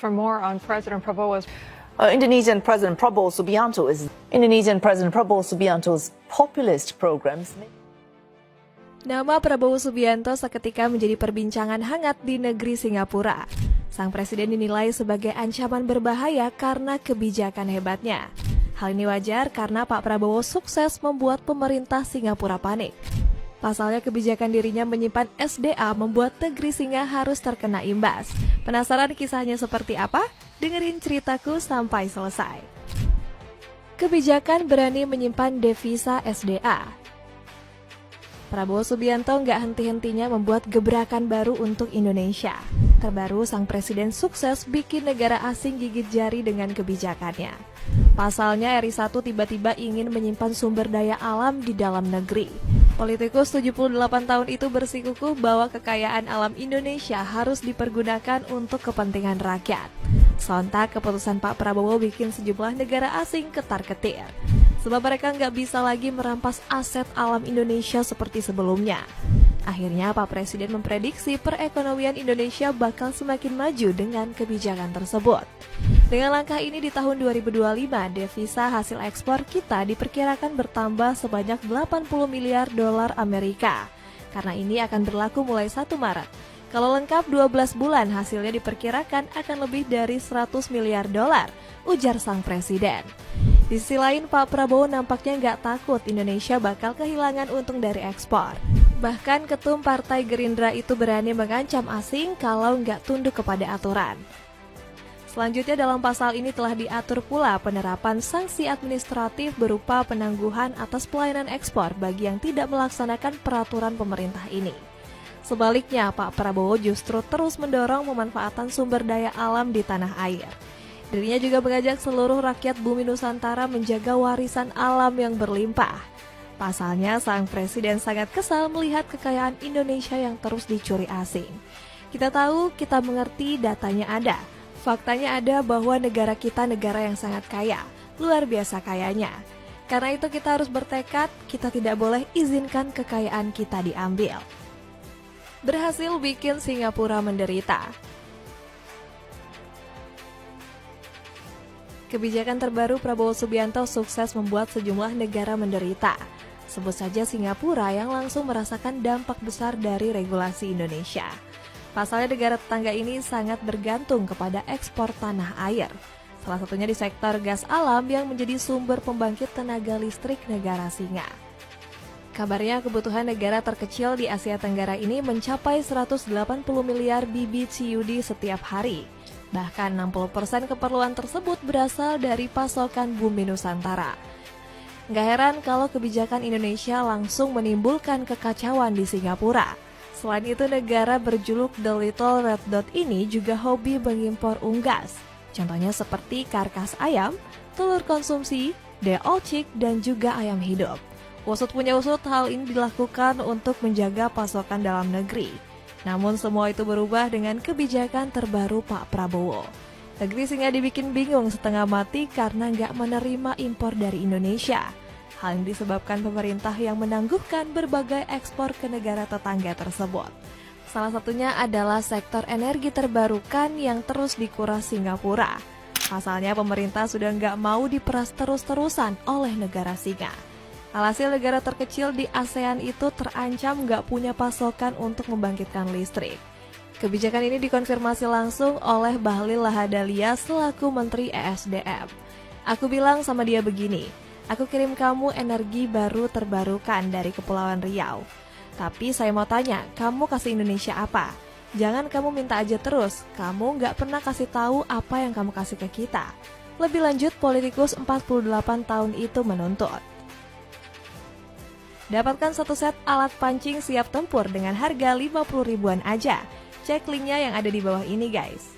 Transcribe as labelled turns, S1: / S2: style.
S1: For more on President Prabowo's
S2: Indonesian President Prabowo Subianto's populist programs.
S3: Nama Prabowo Subianto seketika menjadi perbincangan hangat di negeri Singapura. Sang presiden dinilai sebagai ancaman berbahaya karena kebijakan hebatnya. Hal ini wajar karena Pak Prabowo sukses membuat pemerintah Singapura panik. Pasalnya kebijakan dirinya menyimpan SDA membuat negeri Singa harus terkena imbas. Penasaran kisahnya seperti apa? Dengerin ceritaku sampai selesai. Kebijakan berani menyimpan devisa SDA. Prabowo Subianto nggak henti-hentinya membuat gebrakan baru untuk Indonesia. Terbaru, sang presiden sukses bikin negara asing gigit jari dengan kebijakannya. Pasalnya, RI1 tiba-tiba ingin menyimpan sumber daya alam di dalam negeri. Politikus 78 tahun itu bersikukuh bahwa kekayaan alam Indonesia harus dipergunakan untuk kepentingan rakyat. Sontak, keputusan Pak Prabowo bikin sejumlah negara asing ketar-ketir. Sebab mereka nggak bisa lagi merampas aset alam Indonesia seperti sebelumnya. Akhirnya Pak Presiden memprediksi perekonomian Indonesia bakal semakin maju dengan kebijakan tersebut. Dengan langkah ini di tahun 2025, devisa hasil ekspor kita diperkirakan bertambah sebanyak 80 miliar dolar Amerika. Karena ini akan berlaku mulai 1 Maret. Kalau lengkap 12 bulan hasilnya diperkirakan akan lebih dari 100 miliar dolar, ujar sang presiden. Di sisi lain, Pak Prabowo nampaknya nggak takut Indonesia bakal kehilangan untung dari ekspor. Bahkan ketum Partai Gerindra itu berani mengancam asing kalau nggak tunduk kepada aturan. Selanjutnya dalam pasal ini telah diatur pula penerapan sanksi administratif berupa penangguhan atas pelayanan ekspor bagi yang tidak melaksanakan peraturan pemerintah ini. Sebaliknya, Pak Prabowo justru terus mendorong pemanfaatan sumber daya alam di tanah air. Dirinya juga mengajak seluruh rakyat bumi Nusantara menjaga warisan alam yang berlimpah. Pasalnya, sang presiden sangat kesal melihat kekayaan Indonesia yang terus dicuri asing. Kita tahu, kita mengerti, datanya ada. Faktanya ada bahwa negara kita negara yang sangat kaya, luar biasa kayanya. Karena itu kita harus bertekad, kita tidak boleh izinkan kekayaan kita diambil. Berhasil bikin Singapura menderita. Kebijakan terbaru Prabowo Subianto sukses membuat sejumlah negara menderita. Sebut saja Singapura yang langsung merasakan dampak besar dari regulasi Indonesia. Pasalnya negara tetangga ini sangat bergantung kepada ekspor tanah air. Salah satunya di sektor gas alam yang menjadi sumber pembangkit tenaga listrik negara Singa. Kabarnya kebutuhan negara terkecil di Asia Tenggara ini mencapai 180 miliar BBTUD setiap hari. Bahkan 60% keperluan tersebut berasal dari pasokan bumi Nusantara. Nggak heran kalau kebijakan Indonesia langsung menimbulkan kekacauan di Singapura. Selain itu, negara berjuluk The Little Red Dot ini juga hobi mengimpor unggas. Contohnya seperti karkas ayam, telur konsumsi, deolcik, dan juga ayam hidup. Usut punya usut, hal ini dilakukan untuk menjaga pasokan dalam negeri. Namun semua itu berubah dengan kebijakan terbaru Pak Prabowo. Negeri Singa dibikin bingung setengah mati karena nggak menerima impor dari Indonesia. Hal ini disebabkan pemerintah yang menangguhkan berbagai ekspor ke negara tetangga tersebut. Salah satunya adalah sektor energi terbarukan yang terus dikuras Singapura. Pasalnya pemerintah sudah nggak mau diperas terus-terusan oleh negara Singa. Alhasil negara terkecil di ASEAN itu terancam nggak punya pasokan untuk membangkitkan listrik. Kebijakan ini dikonfirmasi langsung oleh Bahlil Lahadalia selaku Menteri ESDM. Aku bilang sama dia begini, aku kirim kamu energi baru terbarukan dari Kepulauan Riau. Tapi saya mau tanya, kamu kasih Indonesia apa? Jangan kamu minta aja terus, kamu nggak pernah kasih tahu apa yang kamu kasih ke kita. Lebih lanjut, politikus 48 tahun itu menuntut. Dapatkan satu set alat pancing siap tempur dengan harga 50 ribuan aja. Cek linknya yang ada di bawah ini guys.